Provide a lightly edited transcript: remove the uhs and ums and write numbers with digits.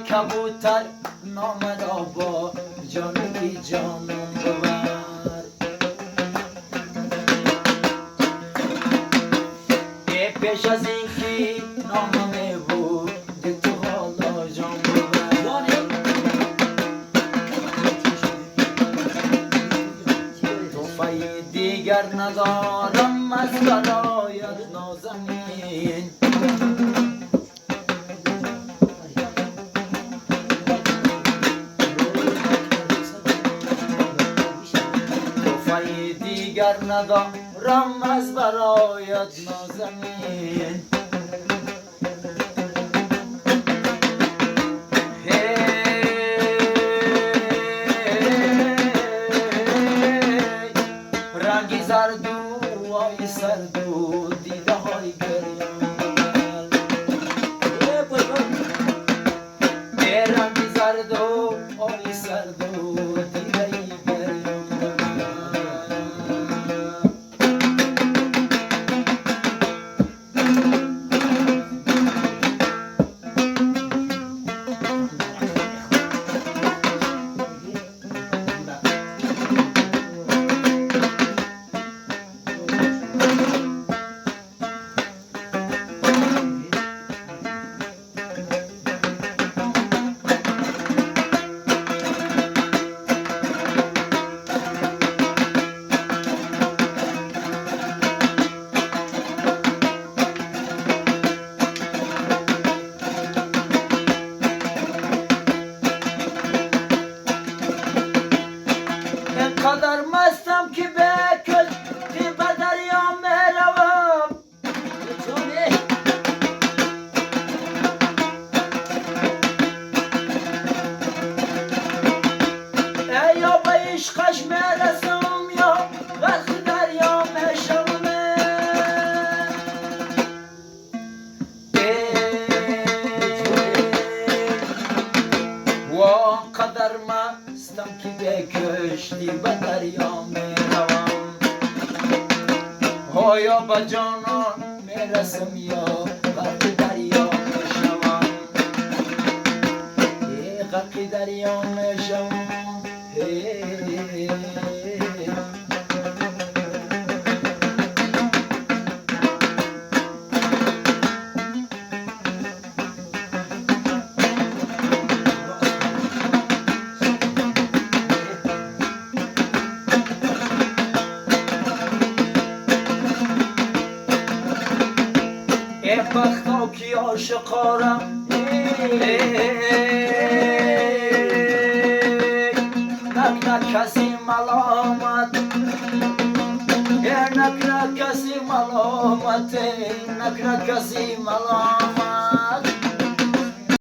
کبوتر نامد با جانگی جانم ببر. پیش از این که نامه بود تو حالا جان ببر. توفه دیگر ندارم از برایت نازنین. توفه دیگر ندارم از برایت نازنین. رنگی زرد و آی سرد و دیده های گریان رنگی زرد و آی سرد و دیده های گریان. قدر مستم که بکش که به دریا میروم. یا به عشقش میرسم یا غرق دریا میشوم. و قدر مستم که بکشتی به دریا میروم. یا به جانان میرسم یا غرق دریا میشوم. غرق دریا میشوم. بختا کی عاشقارم نک کسی ملامت نک کسی ملامت نک کسی ملامت.